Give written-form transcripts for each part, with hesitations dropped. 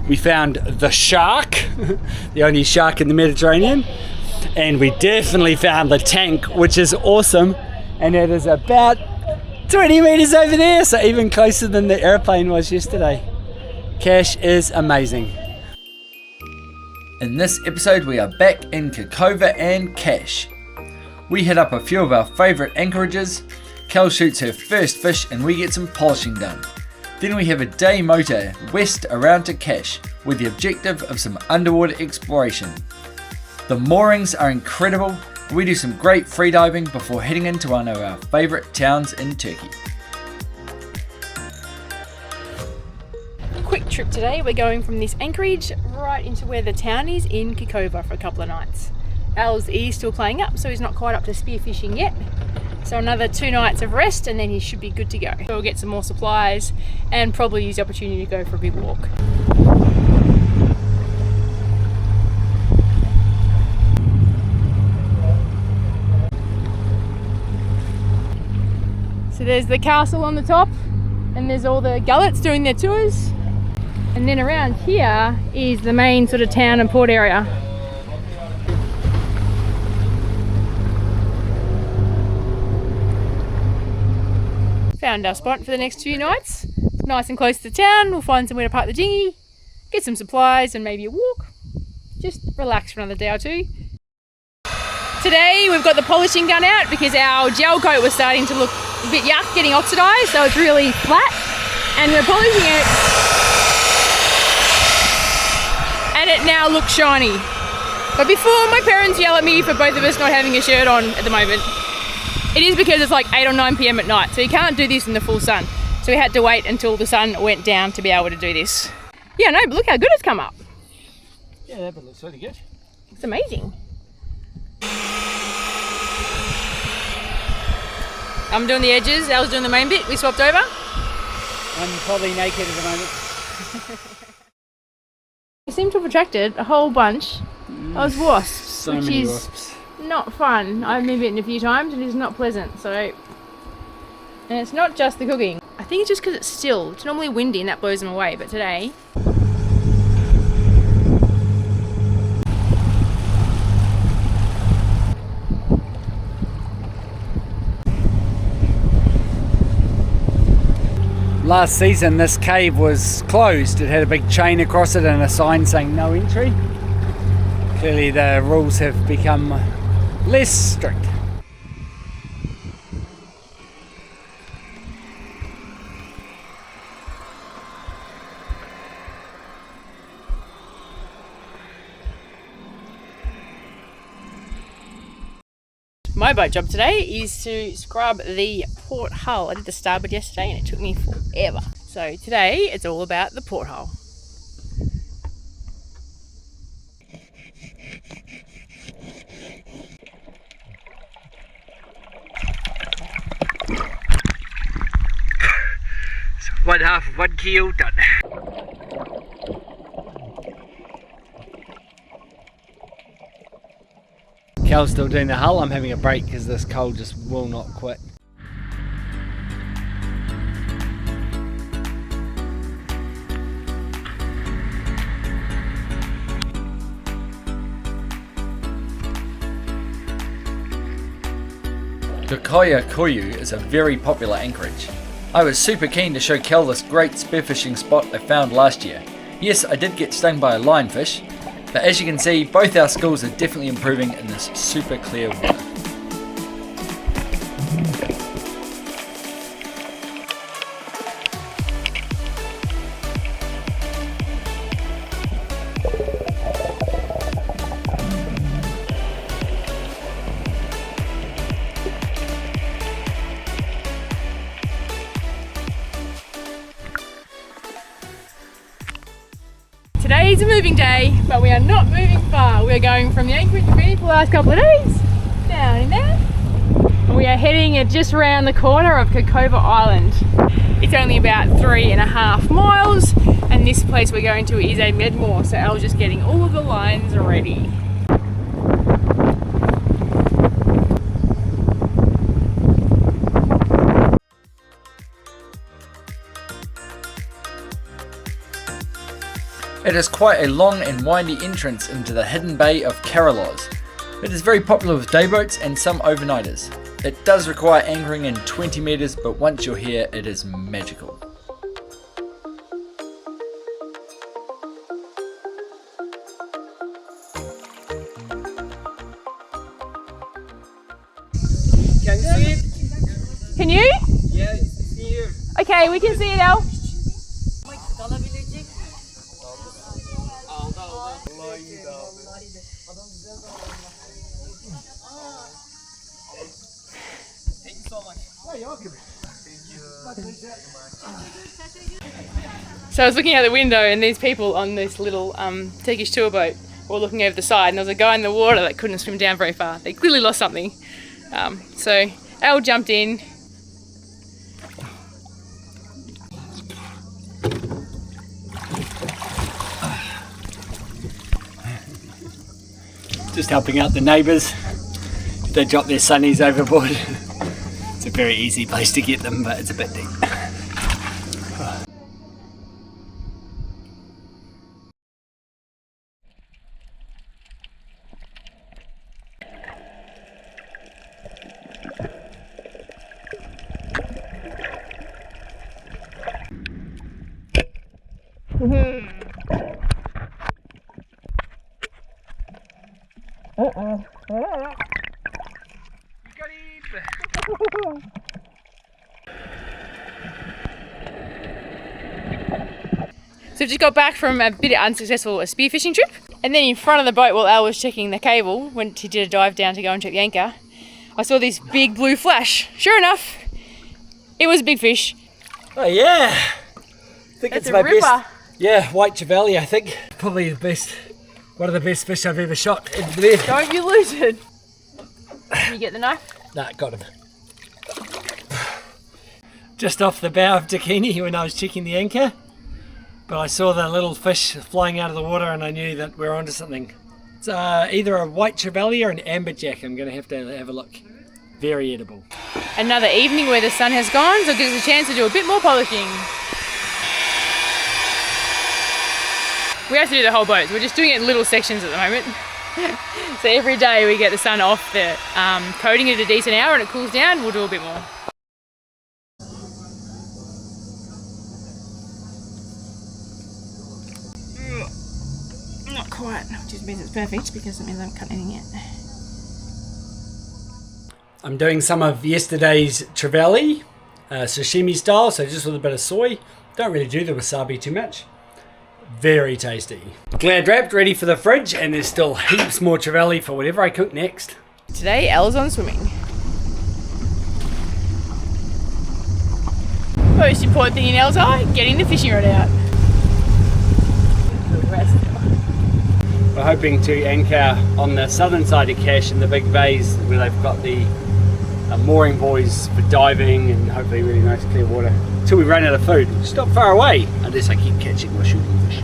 We found the shark, the only shark in the Mediterranean, and we definitely found the tank, which is awesome, and it is about 20 meters over there, so even closer than the airplane was yesterday. Cash is amazing. In this episode we are back in Kekova and Kas. We hit up a few of our favourite anchorages, Kel shoots her first fish and we get some polishing done. Then we have a day motor west around to Kas with the objective of some underwater exploration. The moorings are incredible. We do some great freediving before heading into one of our favourite towns in Turkey. Quick trip today. We're going from this Anchorage right into where the town is in Kekova for a couple of nights. Al's is still playing up, so he's not quite up to spearfishing yet. So another 2 nights of rest and then he should be good to go. So we'll get some more supplies and probably use the opportunity to go for a big walk. So there's the castle on the top and there's all the gullets doing their tours. And then around here is the main sort of town and port area. Found our spot for the next few nights. It's nice and close to the town. We'll find somewhere to park the dinghy, get some supplies and maybe a walk. Just relax for another day or two. Today we've got the polishing gun out because our gel coat was starting to look a bit yuck, getting oxidised, so it's really flat. And we're polishing it. And it now looks shiny. But before my parents yell at me for both of us not having a shirt on at the moment, it is because it's like 8 or 9 p.m. at night, so you can't do this in the full sun. So we had to wait until the sun went down to be able to do this. Yeah, no, but look how good it's come up. Yeah, that looks really good. It's amazing. I'm doing the edges, Al's doing the main bit. We swapped over. I'm probably naked at the moment. We seem to have attracted a whole bunch of wasps, So which many is wasps. not fun. I've been bitten a few times and it's not pleasant. So, and it's not just the cooking. I think it's just because it's still. It's normally windy and that blows them away, but today. Last season this cave was closed. It had a big chain across it and a sign saying no entry. Clearly the rules have become less strict. My boat job today is to scrub the port hull. I did the starboard yesterday and it took me forever. So today it's all about the port hull. One half of 1 keel done. Kel's still doing the hull. I'm having a break because this cold just will not quit. Dakini is a very popular anchorage. I was super keen to show Kel this great spearfishing spot I found last year. Yes, I did get stung by a lionfish, but as you can see, both our skills are definitely improving in this super clear water. Today's a moving day, but we are not moving far. We're going from the Anchorage we've been for the last couple of days, down in there. And we are heading just around the corner of Kekova Island. It's only about 3.5 miles, and this place we're going to is a med-moor, so Al's just getting all of the lines ready. It is quite a long and windy entrance into the hidden bay of Karaloz. It is very popular with day boats and some overnighters. It does require anchoring in 20 metres, but once you're here it is magical. Can you see it? Can you? Yeah, it's here. Okay, we can see it, Al. So I was looking out the window and these people on this little Turkish tour boat were looking over the side, and there was a guy in the water that couldn't swim down very far. They clearly lost something. So Al jumped in. Just helping out the neighbours. They drop their sunnies overboard. It's a very easy place to get them, but it's a bit deep. So we've just got back from a bit unsuccessful spearfishing trip, and then in front of the boat while Al was checking the cable, when he did a dive down to go and check the anchor, I saw this big blue flash. Sure enough, it was a big fish. Oh yeah, I think It's it's a my ripper. best. Yeah, White Trevally, I think. Probably the best, one of the best fish I've ever shot into there. Don't you lose it. Can you get the knife? Nah, got him. Just off the bow of Dakini when I was checking the anchor. But I saw the little fish flying out of the water and I knew that we're onto something. It's either a White Trevally or an amberjack. I'm going to have a look. Very edible. Another evening where the sun has gone, so it gives us a chance to do a bit more polishing. We have to do the whole boat, so we're just doing it in little sections at the moment. So every day we get the sun off the coating at a decent hour and it cools down, we'll do a bit more. Not quite, which just means it's perfect because it means I haven't cut anything yet. I'm doing some of yesterday's trevally, sashimi style, so just with a bit of soy. Don't really do the wasabi too much. Very tasty. Glad wrapped, ready for the fridge, and there's still heaps more trevally for whatever I cook next. Today, Elle's on swimming. Most important thing in Elle's eye, getting the fishing rod out. We're hoping to anchor on the southern side of Cash in the big bays where they've got the mooring buoys for diving and hopefully really nice clear water until we run out of food. Stop far away unless I keep catching or shooting fish.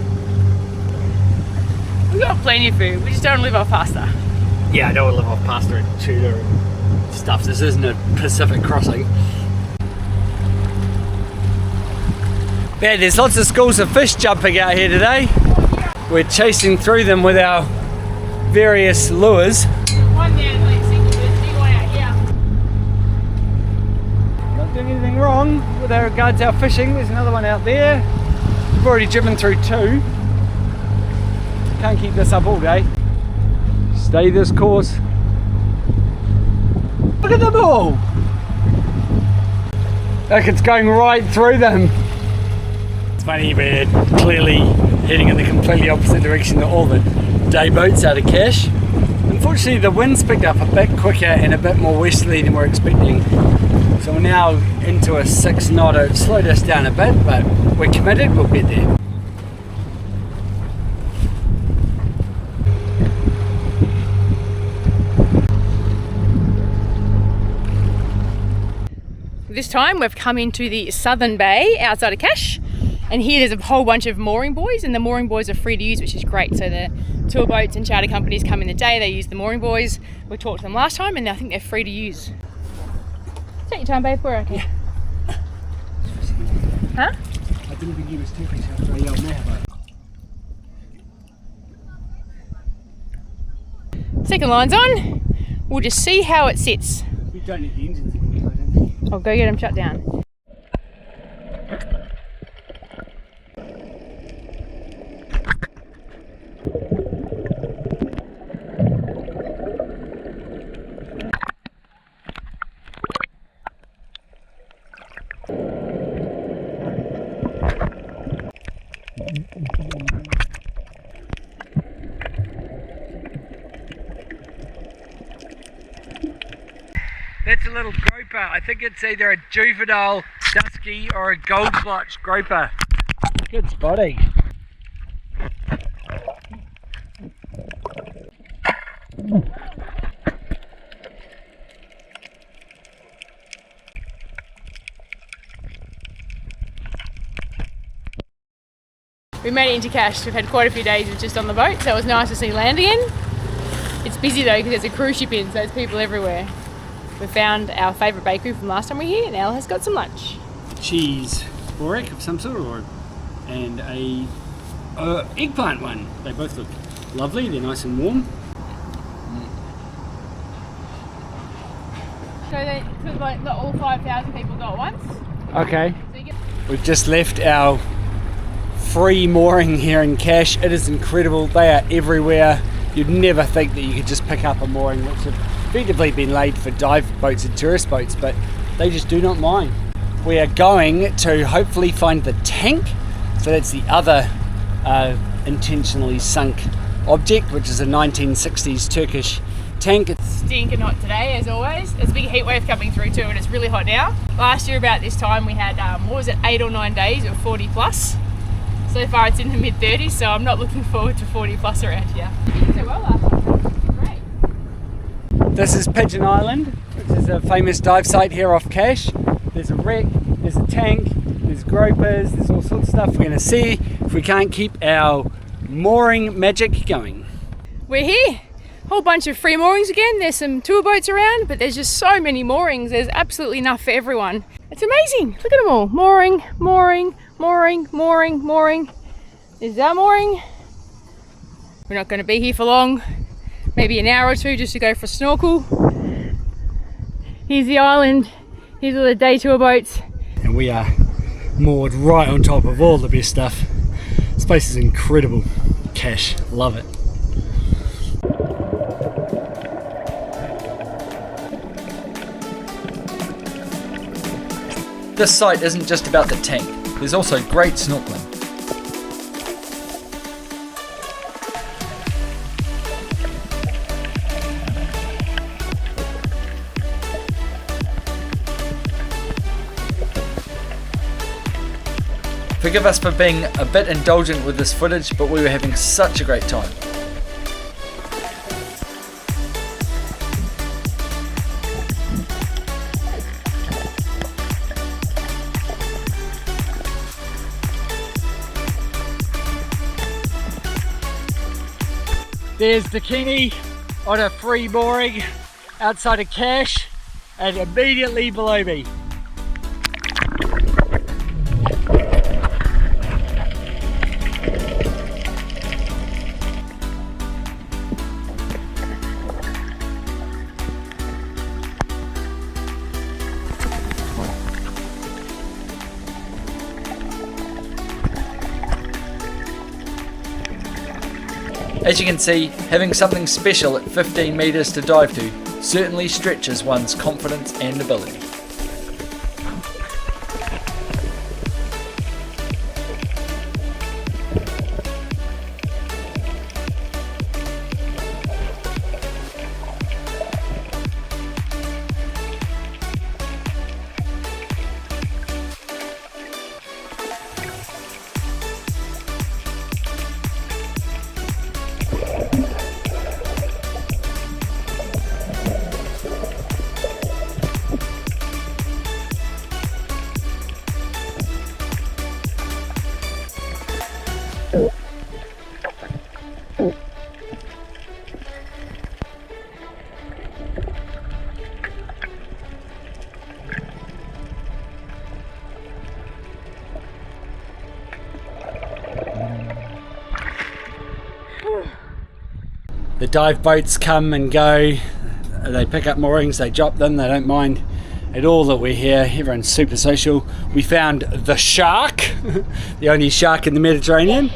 We've got plenty of food, we just don't live off pasta. Yeah, I don't live off pasta and tuna and stuff. This isn't a Pacific crossing. Yeah, there's lots of schools of fish jumping out here today. We're chasing through them with our various lures. One there, like single fish, big one out here. Not doing anything wrong with regards to our fishing. There's another one out there. We've already driven through two. Can't keep this up all day. Stay this course. Look at them all! Like it's going right through them. It's funny, we're clearly heading in the completely opposite direction to all the day boats out of Cash. Unfortunately, the wind's picked up a bit quicker and a bit more westerly than we're expecting. So we're now into a 6 knot. It slowed us down a bit, but we're committed, we'll get there. This time we've come into the southern bay outside of Cash, and here there's a whole bunch of mooring buoys, and the mooring buoys are free to use, which is great. So the tour boats and charter companies come in the day, they use the mooring buoys. We talked to them last time and I think they're free to use. Take your time, babe, we're okay. Huh? I didn't think he was Turkish after I yelled Merhaba. Second line's on. We'll just see how it sits. We don't need the engines anymore, I don't think. I'll go get them shut down. That's a little groper. I think it's either a juvenile dusky or a gold blotch groper. Good spotting. We made it into Cash. We've had quite a few days of just on the boat, so it was nice to see land again. It's busy though because there's a cruise ship in, so there's people everywhere. We found our favourite bakery from last time we were here, and Elle has got some lunch. Cheese borek of some sort, and a eggplant one. They both look lovely. They're nice and warm. So like not all 5,000 people go at once. Okay. So you get We've just left our free mooring here in Cash. It is incredible. They are everywhere. You'd never think that you could just pick up a mooring which have effectively been laid for dive boats and tourist boats, but they just do not mind. We are going to hopefully find the tank. So that's the other intentionally sunk object, which is a 1960s Turkish tank. It's stinking hot today, as always. There's a big heat wave coming through too, and it's really hot now. Last year about this time we had, 8 or 9 days of 40 plus. So far it's in the mid 30s, so I'm not looking forward to 40 plus around here. You did so well last time. Great. This is Pigeon Island, which is a famous dive site here off Cash. There's a wreck, there's a tank, there's gropers, there's all sorts of stuff we're going to see if we can't keep our mooring magic going. We're here. Whole bunch of free moorings again. There's some tour boats around, but there's just so many moorings. There's absolutely enough for everyone. It's amazing. Look at them all. Mooring, mooring, mooring, mooring, mooring. Is that mooring? We're not going to be here for long. Maybe an hour or two just to go for a snorkel. Here's the island. Here's all the day tour boats. And we are moored right on top of all the best stuff. This place is incredible. Cash, love it. This site isn't just about the tank, there's also great snorkeling. Forgive us for being a bit indulgent with this footage, but we were having such a great time. There's Dakini on a free mooring outside of Cash, and immediately below me. As you can see, having something special at 15 metres to dive to certainly stretches one's confidence and ability. The dive boats come and go. They pick up moorings, they drop them, they don't mind at all that we're here. Everyone's super social. We found the shark, the only shark in the Mediterranean,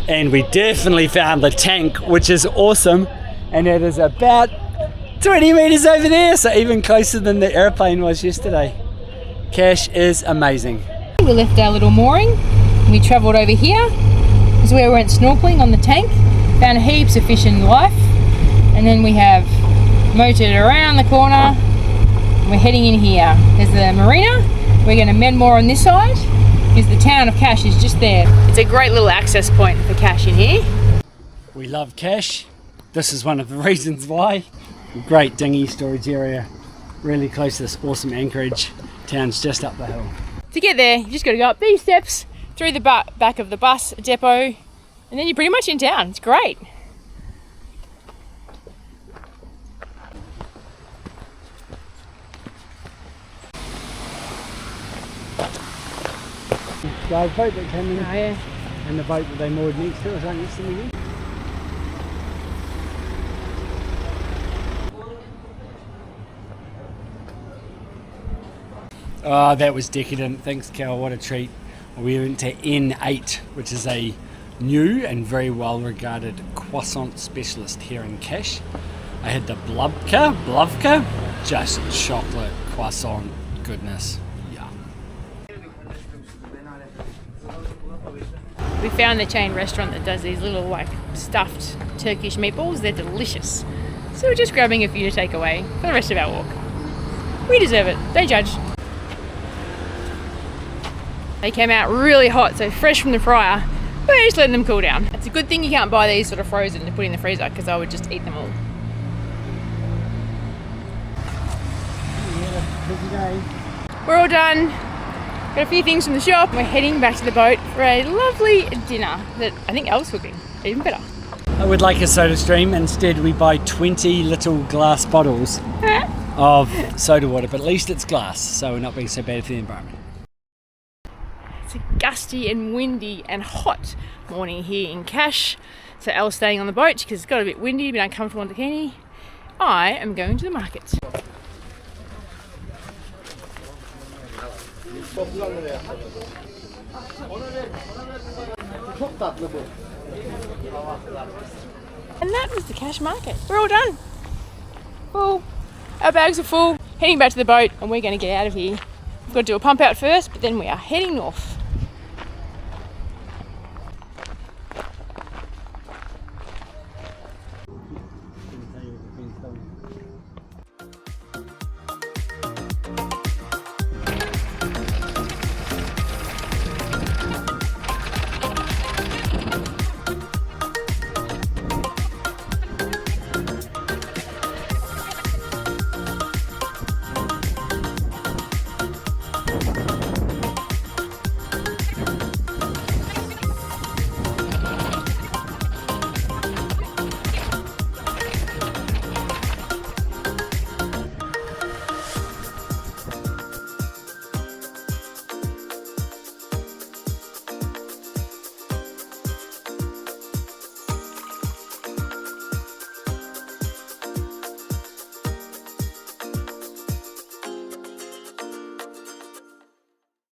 and we definitely found the tank, which is awesome, and it is about 20 metres over there, so even closer than the airplane was yesterday. Cash is amazing. We left our little mooring, we travelled over here. This is where we went snorkeling on the tank, found heaps of fish and life, and then we have motored around the corner. We're heading in here. There's the marina. We're going to med-moor on this side because the town of Cash is just there. It's a great little access point for Cash in here. We love Cash. This is one of the reasons why. Great dinghy storage area, really close to this awesome Anchorage. Town's just up the hill. To get there, you just got to go up these steps, through the back of the bus depot, and then you're pretty much in town. It's great. Dive boat that came in, Oh yeah. and the boat that they moored next to us, right next to me again. Oh, that was decadent. Thanks, Kel. What a treat. We went to N8, which is a new and very well regarded croissant specialist here in Cash. I had the Blavka, just chocolate croissant goodness. Yeah. We found the chain restaurant that does these little like stuffed Turkish meatballs. They're delicious. So we're just grabbing a few to take away for the rest of our walk. We deserve it. Don't judge. They came out really hot, so fresh from the fryer. We're just letting them cool down. It's a good thing you can't buy these sort of frozen to put in the freezer because I would just eat them all. We're all done. Got a few things from the shop. We're heading back to the boat for a lovely dinner that I think Elle's cooking. Even better. I would like a soda stream. Instead, we buy 20 little glass bottles of soda water, but at least it's glass, so we're not being so bad for the environment. It's a gusty and windy and hot morning here in Cash. So Elle's staying on the boat because it's got a bit windy, a bit uncomfortable on Dakini. I am going to the market. And that was the Cash market. We're all done. Full. Our bags are full. Heading back to the boat and we're going to get out of here. We've got to do a pump out first, but then we are heading north.